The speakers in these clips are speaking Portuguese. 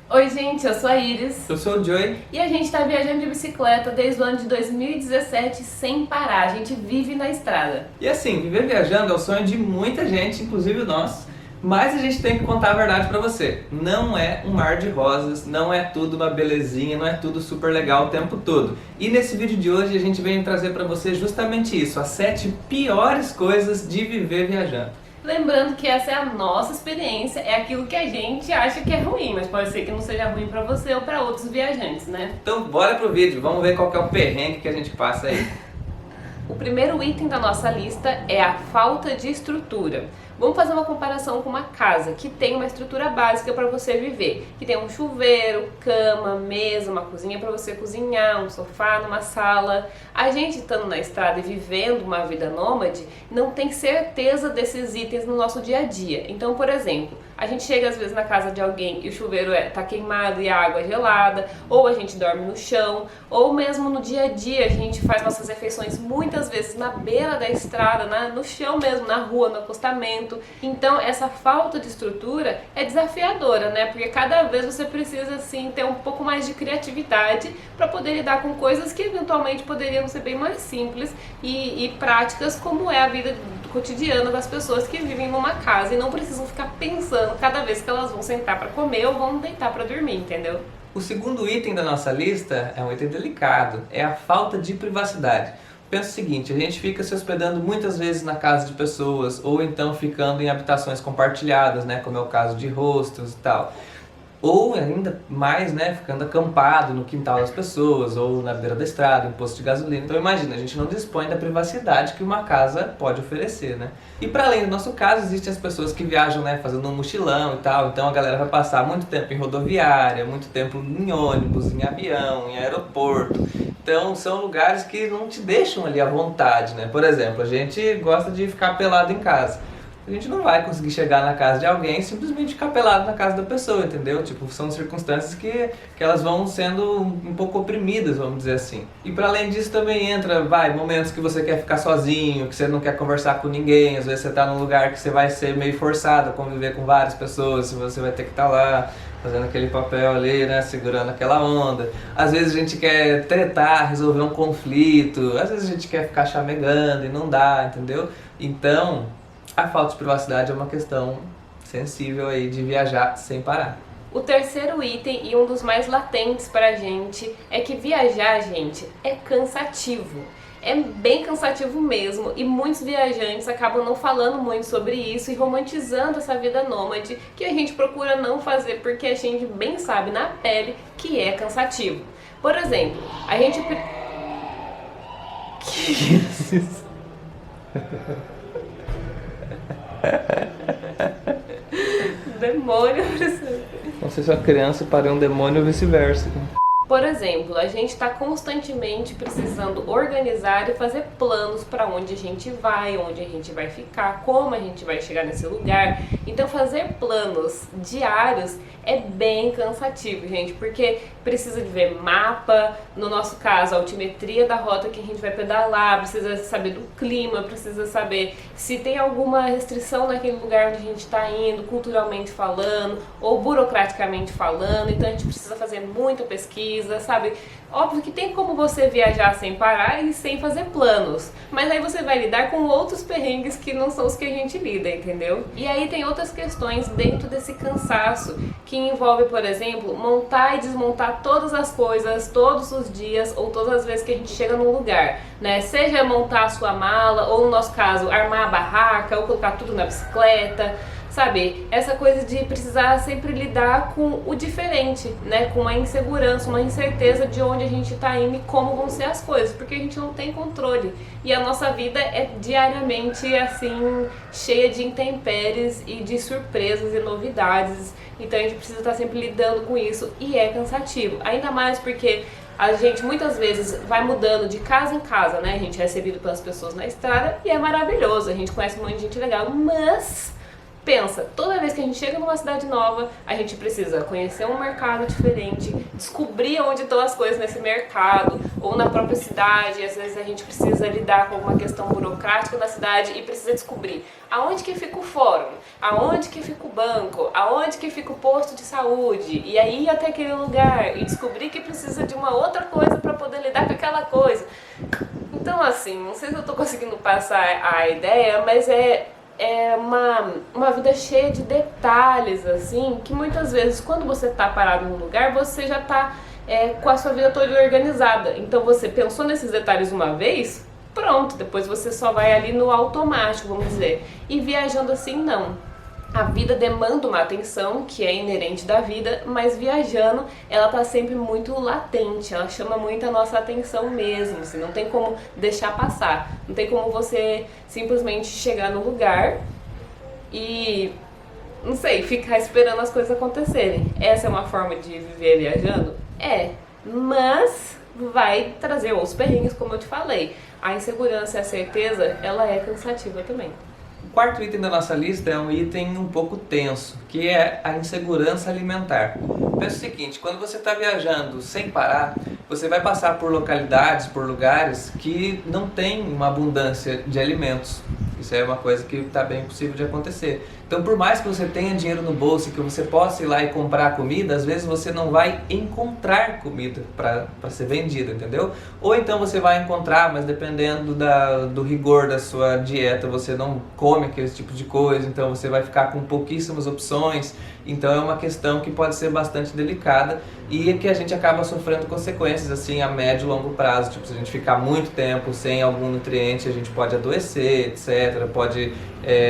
Oi gente, eu sou a Iris Eu sou o Joey. e a gente tá viajando de bicicleta desde o ano de 2017 sem parar, a gente vive na estrada. E assim, viver viajando é o sonho de muita gente, inclusive o nosso. Mas a gente tem que contar a verdade pra você. Não é um mar de rosas, não é tudo uma belezinha, não é tudo super legal o tempo todo. E nesse vídeo de hoje a gente vem trazer pra você justamente isso, as 7 piores coisas de viver viajando. Lembrando que essa é a nossa experiência, é aquilo que a gente acha que é ruim, mas pode ser que não seja ruim pra você ou pra outros viajantes, né? Então bora pro vídeo, vamos ver qual que é o perrengue que a gente passa aí. O primeiro item da nossa lista é a falta de estrutura. Vamos fazer uma comparação com uma casa que tem uma estrutura básica para você viver, que tem um chuveiro, cama, mesa, uma cozinha para você cozinhar, um sofá numa sala. A gente estando na estrada e vivendo uma vida nômade, não tem certeza desses itens no nosso dia a dia. Então, por exemplo, a gente chega às vezes na casa de alguém e o chuveiro tá queimado e a água é gelada, ou a gente dorme no chão, ou mesmo no dia a dia a gente faz nossas refeições muitas vezes na beira da estrada, no chão mesmo, na rua, no acostamento. Então essa falta de estrutura é desafiadora, né? Porque cada vez você precisa assim ter um pouco mais de criatividade para poder lidar com coisas que eventualmente poderiam ser bem mais simples e práticas, como é a vida cotidiana das pessoas que vivem numa casa e não precisam ficar pensando cada vez que elas vão sentar para comer ou vão deitar para dormir, entendeu? O segundo item da nossa lista é um item delicado, é a falta de privacidade. Pensa o seguinte, a gente fica se hospedando muitas vezes na casa de pessoas ou então ficando em habitações compartilhadas, né, como é o caso de hostels e tal. Ou ainda mais, né, ficando acampado no quintal das pessoas ou na beira da estrada, em posto de gasolina. Então imagina, a gente não dispõe da privacidade que uma casa pode oferecer, né? E para além do nosso caso, existem as pessoas que viajam, né, fazendo um mochilão e tal. Então a galera vai passar muito tempo em rodoviária, muito tempo em ônibus, em avião, em aeroporto. Então são lugares que não te deixam ali à vontade, né? Por exemplo, a gente gosta de ficar pelado em casa. A gente não vai conseguir chegar na casa de alguém e simplesmente ficar pelado na casa da pessoa, entendeu? Tipo, são circunstâncias que elas vão sendo um pouco oprimidas, vamos dizer assim. E para além disso também entra, momentos que você quer ficar sozinho, que você não quer conversar com ninguém, às vezes você tá num lugar que você vai ser meio forçado a conviver com várias pessoas, você vai ter que estar lá fazendo aquele papel ali, né, segurando aquela onda. Às vezes a gente quer tretar, resolver um conflito, às vezes a gente quer ficar chamegando e não dá, entendeu? Então, a falta de privacidade é uma questão sensível aí de viajar sem parar. O terceiro item e um dos mais latentes pra gente é que viajar, gente, é cansativo. É bem cansativo mesmo e muitos viajantes acabam não falando muito sobre isso e romantizando essa vida nômade que a gente procura não fazer porque a gente bem sabe na pele que é cansativo. Por exemplo, a gente... Que isso? Demônio. Não sei se uma criança para um demônio ou vice-versa. Por exemplo, a gente está constantemente precisando organizar e fazer planos para onde a gente vai ficar, como a gente vai chegar nesse lugar. Então fazer planos diários é bem cansativo, gente, porque precisa de ver mapa, no nosso caso a altimetria da rota que a gente vai pedalar, precisa saber do clima, precisa saber se tem alguma restrição naquele lugar onde a gente está indo, culturalmente falando ou burocraticamente falando. Então a gente precisa fazer muita pesquisa, sabe? Óbvio que tem como você viajar sem parar e sem fazer planos, mas aí você vai lidar com outros perrengues que não são os que a gente lida, entendeu? E aí tem outras questões dentro desse cansaço que envolve, por exemplo, montar e desmontar todas as coisas todos os dias ou todas as vezes que a gente chega num lugar, né? Seja montar a sua mala ou, no nosso caso, armar a barraca ou colocar tudo na bicicleta. Sabe, essa coisa de precisar sempre lidar com o diferente, né? Com uma insegurança, uma incerteza de onde a gente tá indo e como vão ser as coisas, porque a gente não tem controle. E a nossa vida é diariamente, assim, cheia de intempéries e de surpresas e novidades. Então a gente precisa estar sempre lidando com isso e é cansativo. Ainda mais porque a gente muitas vezes vai mudando de casa em casa, né? A gente é recebido pelas pessoas na estrada e é maravilhoso, a gente conhece um monte de gente legal, mas Pensa, toda vez que a gente chega numa cidade nova, a gente precisa conhecer um mercado diferente, descobrir onde estão as coisas nesse mercado, ou na própria cidade. Às vezes a gente precisa lidar com alguma questão burocrática da cidade e precisa descobrir aonde que fica o fórum, aonde que fica o banco, aonde que fica o posto de saúde, e aí ir até aquele lugar e descobrir que precisa de uma outra coisa para poder lidar com aquela coisa. Então assim, não sei se eu estou conseguindo passar a ideia, mas é uma vida cheia de detalhes, assim, que muitas vezes quando você tá parado num lugar, você já tá com a sua vida toda organizada. Então você pensou nesses detalhes uma vez, pronto, depois você só vai ali no automático, vamos dizer. E viajando assim, não. A vida demanda uma atenção que é inerente da vida, mas viajando ela tá sempre muito latente, ela chama muito a nossa atenção mesmo, assim, não tem como deixar passar, não tem como você simplesmente chegar no lugar e, não sei, ficar esperando as coisas acontecerem. Essa é uma forma de viver viajando? É, mas vai trazer outros perrengues, como eu te falei. A insegurança e a certeza, ela é cansativa também. O quarto item da nossa lista é um item um pouco tenso, que é a insegurança alimentar. Pensa o seguinte, quando você está viajando sem parar, você vai passar por localidades, por lugares que não tem uma abundância de alimentos. Isso é uma coisa que está bem possível de acontecer. Então, por mais que você tenha dinheiro no bolso e que você possa ir lá e comprar comida, às vezes você não vai encontrar comida para ser vendida, entendeu? Ou então você vai encontrar, mas dependendo do rigor da sua dieta, você não come aquele tipo de coisa, então você vai ficar com pouquíssimas opções. Então é uma questão que pode ser bastante delicada e que a gente acaba sofrendo consequências assim a médio e longo prazo. Tipo, se a gente ficar muito tempo sem algum nutriente, a gente pode adoecer, etc. Pode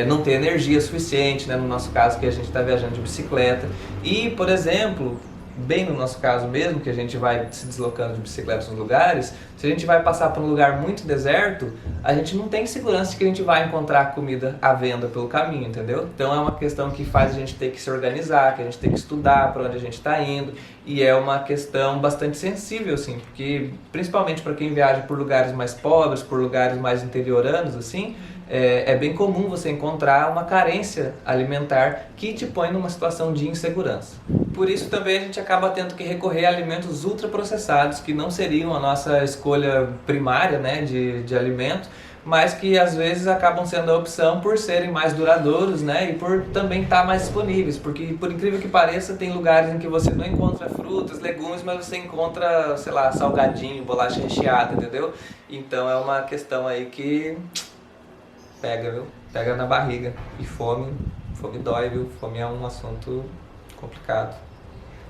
não ter energia suficiente, né? No nosso caso que a gente está viajando de bicicleta. E, por exemplo, bem no nosso caso mesmo, que a gente vai se deslocando de bicicleta nos lugares, se a gente vai passar por um lugar muito deserto, a gente não tem segurança de que a gente vai encontrar comida à venda pelo caminho, entendeu? Então é uma questão que faz a gente ter que se organizar, que a gente tem que estudar para onde a gente está indo, e é uma questão bastante sensível, assim, porque principalmente para quem viaja por lugares mais pobres, por lugares mais interioranos, assim, é bem comum você encontrar uma carência alimentar que te põe numa situação de insegurança. Por isso também a gente acaba tendo que recorrer a alimentos ultraprocessados, que não seriam a nossa escolha primária, né, de alimento, mas que às vezes acabam sendo a opção por serem mais duradouros, né, e por também estar mais disponíveis, porque por incrível que pareça tem lugares em que você não encontra frutas, legumes, mas você encontra, sei lá, salgadinho, bolacha recheada, entendeu? Então é uma questão aí que pega, viu? Pega na barriga. E fome dói, viu? Fome é um assunto complicado.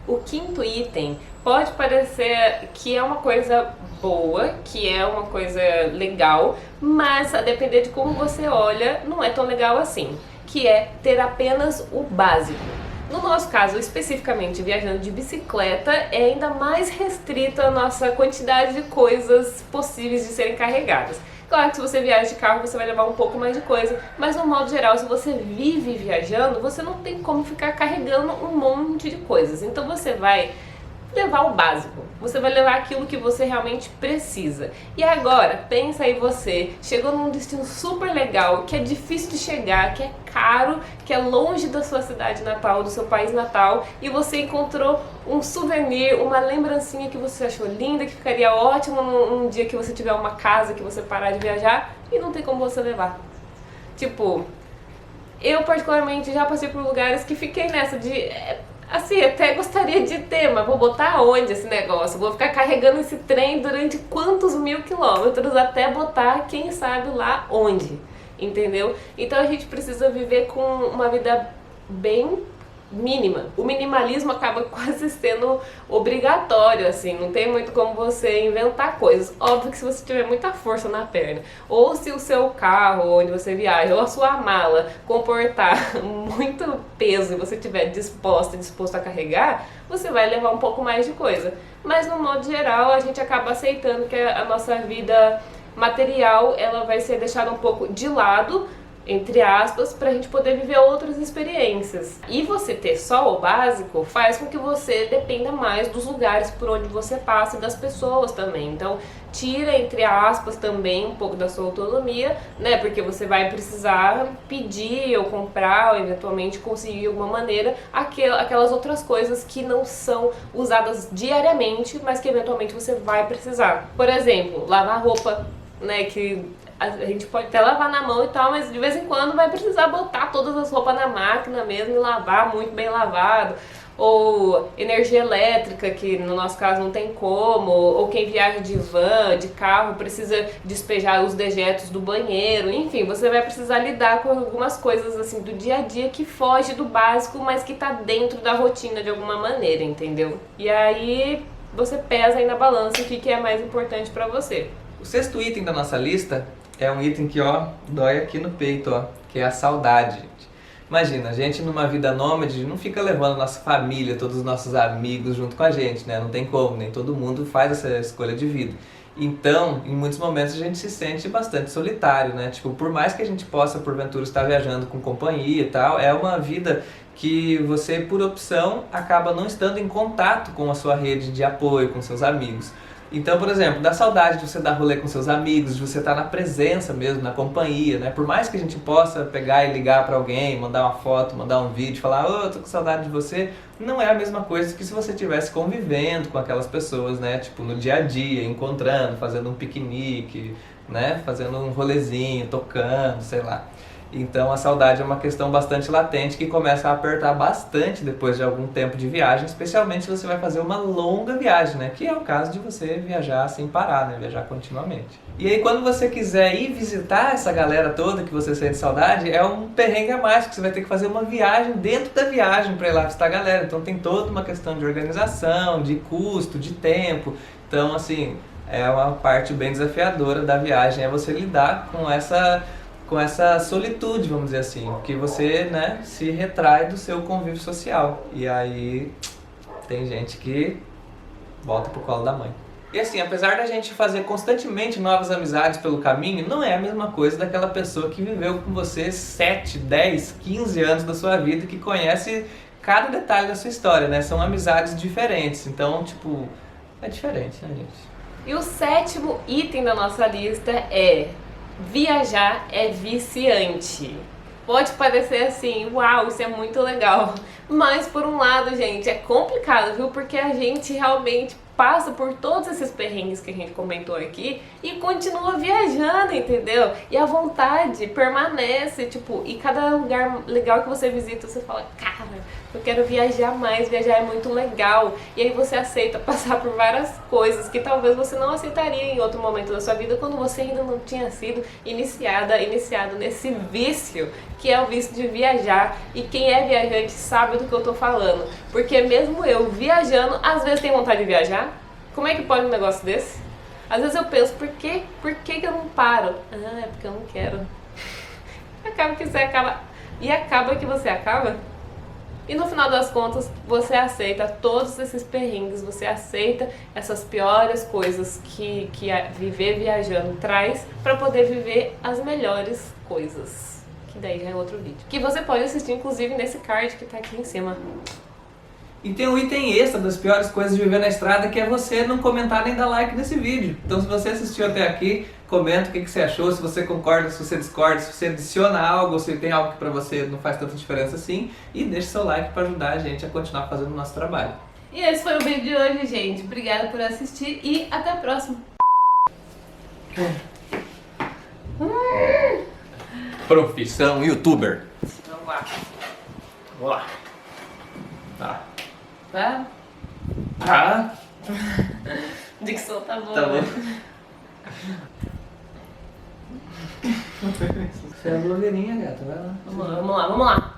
O quinto item pode parecer que é uma coisa boa, que é uma coisa legal, mas a depender de como você olha, não é tão legal assim, que é ter apenas o básico. No nosso caso, especificamente viajando de bicicleta, é ainda mais restrita a nossa quantidade de coisas possíveis de serem carregadas. Claro que se você viaja de carro, você vai levar um pouco mais de coisa, mas no modo geral, se você vive viajando, você não tem como ficar carregando um monte de coisas. Então você vai levar o básico, você vai levar aquilo que você realmente precisa. E agora, pensa aí você, chegou num destino super legal, que é difícil de chegar, que é caro, que é longe da sua cidade natal, do seu país natal, e você encontrou um souvenir, uma lembrancinha que você achou linda, que ficaria ótimo num dia que você tiver uma casa, que você parar de viajar, e não tem como você levar. Tipo, eu particularmente já passei por lugares que fiquei nessa de... Assim, até gostaria de ter, mas vou botar onde esse negócio? Vou ficar carregando esse trem durante quantos mil quilômetros até botar, quem sabe lá onde, entendeu? Então a gente precisa viver com uma vida bem mínima. O minimalismo acaba quase sendo obrigatório, assim, não tem muito como você inventar coisas. Óbvio que se você tiver muita força na perna, ou se o seu carro onde você viaja, ou a sua mala comportar muito peso e você estiver disposto a carregar, você vai levar um pouco mais de coisa. Mas no modo geral, a gente acaba aceitando que a nossa vida material, ela vai ser deixada um pouco de lado, entre aspas, pra gente poder viver outras experiências. E você ter só o básico faz com que você dependa mais dos lugares por onde você passa e das pessoas também. Então, tira, entre aspas, também um pouco da sua autonomia, né? Porque você vai precisar pedir ou comprar ou eventualmente conseguir de alguma maneira aquelas outras coisas que não são usadas diariamente, mas que eventualmente você vai precisar. Por exemplo, lavar roupa, né? Que a gente pode até lavar na mão e tal, mas de vez em quando vai precisar botar todas as roupas na máquina mesmo e lavar muito bem lavado. Ou energia elétrica, que no nosso caso não tem como, ou quem viaja de van, de carro, precisa despejar os dejetos do banheiro, enfim, você vai precisar lidar com algumas coisas assim do dia a dia que foge do básico, mas que tá dentro da rotina de alguma maneira, entendeu? E aí você pesa aí na balança o que é mais importante pra você. O sexto item da nossa lista é um item que, ó, dói aqui no peito, ó, que é a saudade, gente. Imagina, a gente numa vida nômade não fica levando nossa família, todos os nossos amigos junto com a gente, né? Não tem como, nem todo mundo faz essa escolha de vida. Então, em muitos momentos a gente se sente bastante solitário, né? Tipo, por mais que a gente possa, porventura, estar viajando com companhia e tal, é uma vida que você, por opção, acaba não estando em contato com a sua rede de apoio, com seus amigos. Então, por exemplo, dá saudade de você dar rolê com seus amigos, de você estar na presença mesmo, na companhia, né? Por mais que a gente possa pegar e ligar para alguém, mandar uma foto, mandar um vídeo, falar, ô, tô com saudade de você, não é a mesma coisa que se você estivesse convivendo com aquelas pessoas, né? Tipo, no dia a dia, encontrando, fazendo um piquenique, né? Fazendo um rolezinho, tocando, sei lá. Então a saudade é uma questão bastante latente que começa a apertar bastante depois de algum tempo de viagem, especialmente se você vai fazer uma longa viagem, né? Que é o caso de você viajar sem parar, né? Viajar continuamente. E aí quando você quiser ir visitar essa galera toda que você sente saudade, é um perrengue a mais, que você vai ter que fazer uma viagem dentro da viagem para ir lá visitar a galera. Então tem toda uma questão de organização, de custo, de tempo. Então assim, é uma parte bem desafiadora da viagem, é você lidar com essa solitude, vamos dizer assim, que você, né, se retrai do seu convívio social. E aí tem gente que volta pro colo da mãe. E assim, apesar da gente fazer constantemente novas amizades pelo caminho, não é a mesma coisa daquela pessoa que viveu com você 7, 10, 15 anos da sua vida, que conhece cada detalhe da sua história, né? São amizades diferentes, então, tipo, é diferente, né, gente? E o sétimo item da nossa lista é: viajar é viciante. Pode parecer assim, uau, isso é muito legal. Mas por um lado, gente, é complicado, viu? Porque a gente realmente passa por todos esses perrengues que a gente comentou aqui e continua viajando, entendeu? E a vontade permanece, tipo, e cada lugar legal que você visita, você fala, cara, eu quero viajar mais, viajar é muito legal. E aí você aceita passar por várias coisas que talvez você não aceitaria em outro momento da sua vida, quando você ainda não tinha sido iniciado nesse vício, que é o vício de viajar. E quem é viajante sabe do que eu tô falando, porque mesmo eu viajando, às vezes tem vontade de viajar. Como é que pode um negócio desse? Às vezes eu penso, por que que eu não paro? Ah, é porque eu não quero. Acaba que você acaba. E no final das contas, você aceita todos esses perrengues, você aceita essas piores coisas que viver viajando traz, para poder viver as melhores coisas. Que daí já é outro vídeo, que você pode assistir inclusive nesse card que tá aqui em cima. E tem um item extra das piores coisas de viver na estrada, que é você não comentar nem dar like nesse vídeo. Então se você assistiu até aqui, comenta o que você achou, se você concorda, se você discorda, se você adiciona algo, se tem algo que pra você não faz tanta diferença assim. E deixa seu like pra ajudar a gente a continuar fazendo o nosso trabalho. E esse foi o vídeo de hoje, gente. Obrigada por assistir e até a próxima. Profissão youtuber. Vamos lá. Vamos lá. Tá. Tá? Tá. Dicção tá boa. Tá bom. Você é blogueirinha, gata. Vai lá. Vamos lá.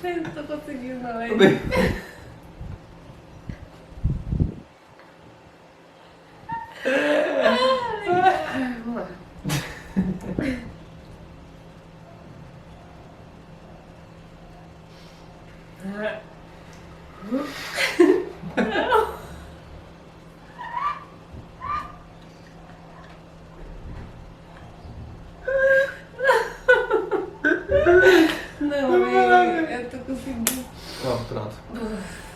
Eu não tô conseguindo, não. Vamos lá. consegui. Pronto.